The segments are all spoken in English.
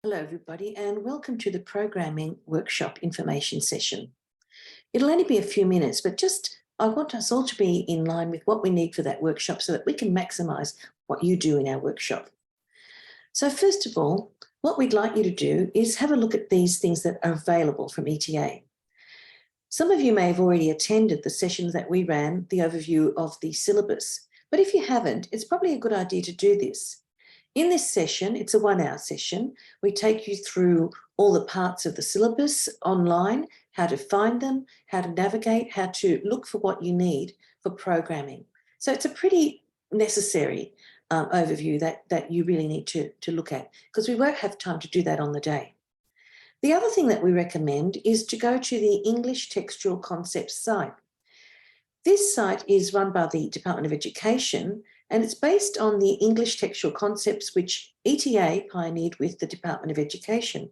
Hello, everybody, and welcome to the Programming Workshop Information Session. It'll only be a few minutes, but I want us all to be in line with what we need for that workshop so that we can maximise what you do in our workshop. So first of all, what we'd like you to do is have a look at these things that are available from ETA. Some of you may have already attended the sessions that we ran, the overview of the syllabus, but if you haven't, it's probably a good idea to do this. In this session, it's a 1-hour session. We take you through all the parts of the syllabus online, how to find them, how to navigate, how to look for what you need for programming. So it's a pretty necessary overview that you really need to look at because we won't have time to do that on the day. The other thing that we recommend is to go to the English Textual Concepts site. This site is run by the Department of Education, and it's based on the English Textual Concepts which ETA pioneered with the Department of Education.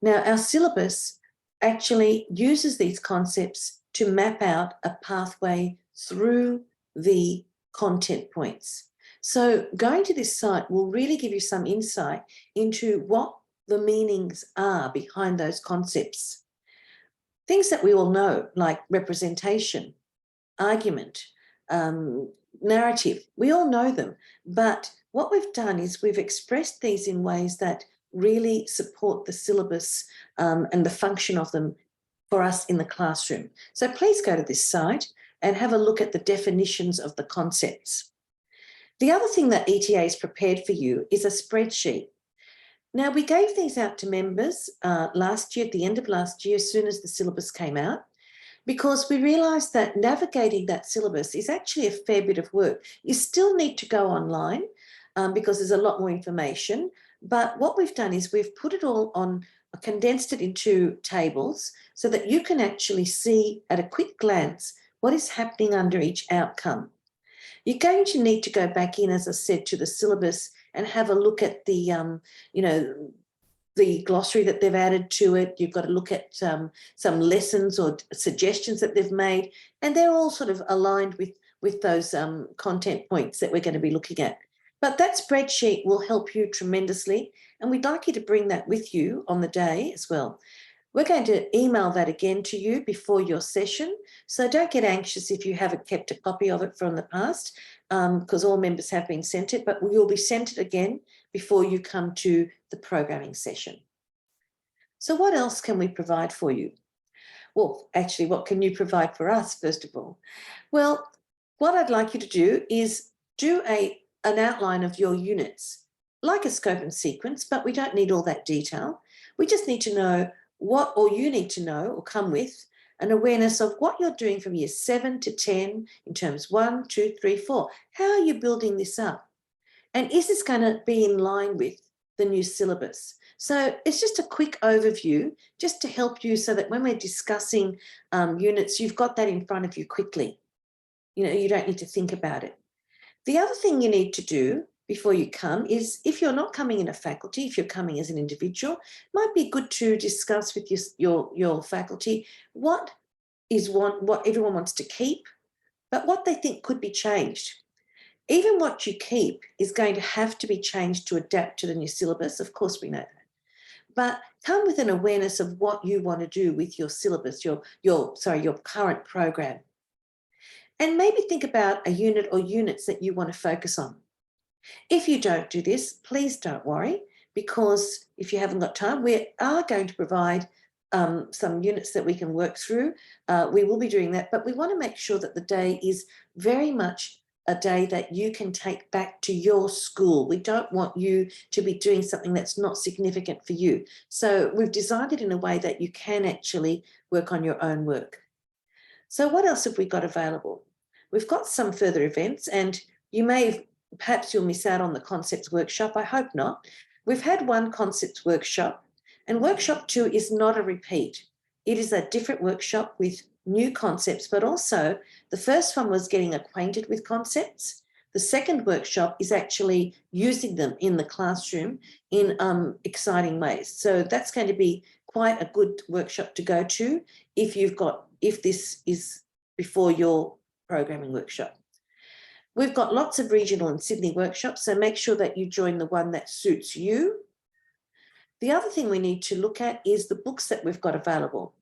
Now, our syllabus actually uses these concepts to map out a pathway through the content points. So going to this site will really give you some insight into what the meanings are behind those concepts. Things that we all know, like representation, argument, narrative, we all know them, but what we've done is we've expressed these in ways that really support the syllabus and the function of them for us in the classroom. So please go to this site and have a look at the definitions of the concepts. The other thing that ETA has prepared for you is a spreadsheet. Now, we gave these out to members last year, at the end of last year, as soon as the syllabus came out, because we realised that navigating that syllabus is actually a fair bit of work. You still need to go online because there's a lot more information. But what we've done is we've put it all on, condensed it into tables so that you can actually see at a quick glance what is happening under each outcome. You're going to need to go back in, as I said, to the syllabus and have a look at the, the glossary that they've added to it. You've got to look at some lessons or suggestions that they've made, and they're all sort of aligned with those content points that we're going to be looking at. But that spreadsheet will help you tremendously, and we'd like you to bring that with you on the day as well. We're going to email that again to you before your session, so don't get anxious if you haven't kept a copy of it from the past, because all members have been sent it, but you'll be sent it again before you come to the programming session. So what else can we provide for you? Well, actually, what can you provide for us, first of all? Well, what I'd like you to do is do an outline of your units, like a scope and sequence, but we don't need all that detail. We just need to know what, or you need to know or come with an awareness of what you're doing from year 7 to 10 in terms 1, 2, 3, 4. How are you building this up? And is this going to be in line with the new syllabus? So it's just a quick overview just to help you so that when we're discussing units, you've got that in front of you quickly. You don't need to think about it. The other thing you need to do before you come is, if you're not coming in a faculty, if you're coming as an individual, it might be good to discuss with your faculty what everyone wants to keep, but what they think could be changed. Even what you keep is going to have to be changed to adapt to the new syllabus. Of course, we know that. But come with an awareness of what you want to do with your syllabus, your current program. And maybe think about a unit or units that you want to focus on. If you don't do this, please don't worry, because if you haven't got time, we are going to provide some units that we can work through. We will be doing that, but we want to make sure that the day is very much a day that you can take back to your school. We don't want you to be doing something that's not significant for you. So we've designed it in a way that you can actually work on your own work. So what else have we got available? We've got some further events, and perhaps you'll miss out on the concepts workshop. I hope not. We've had one concepts workshop, and workshop 2 is not a repeat. It is a different workshop with new concepts, but also the first one was getting acquainted with concepts. The second workshop is actually using them in the classroom in exciting ways. So that's going to be quite a good workshop to go to if this is before your programming workshop. We've got lots of regional and Sydney workshops, so make sure that you join the one that suits you. The other thing we need to look at is the books that we've got available.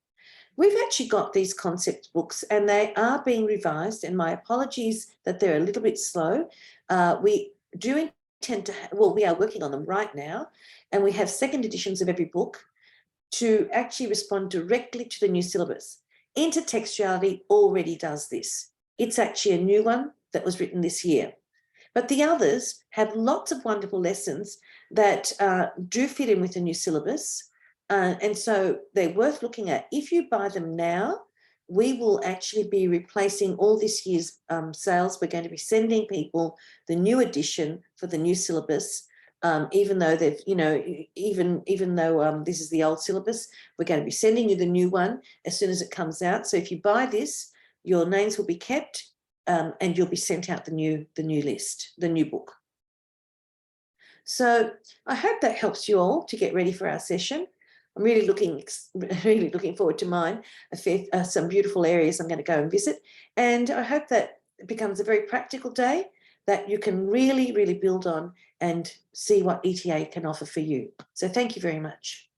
We've actually got these concept books and they are being revised, and my apologies that they're a little bit slow. We do intend to, we are working on them right now, and we have second editions of every book to actually respond directly to the new syllabus. Intertextuality already does this. It's actually a new one that was written this year. But the others have lots of wonderful lessons that do fit in with the new syllabus. And so they're worth looking at. If you buy them now, we will actually be replacing all this year's sales. We're going to be sending people the new edition for the new syllabus. Even though they've, even though this is the old syllabus, we're going to be sending you the new one as soon as it comes out. So if you buy this, your names will be kept, and you'll be sent out the new list, the new book. So I hope that helps you all to get ready for our session. I'm really looking forward to mine. Some beautiful areas I'm going to go and visit, and I hope that it becomes a very practical day that you can really, really build on and see what ETA can offer for you. So thank you very much.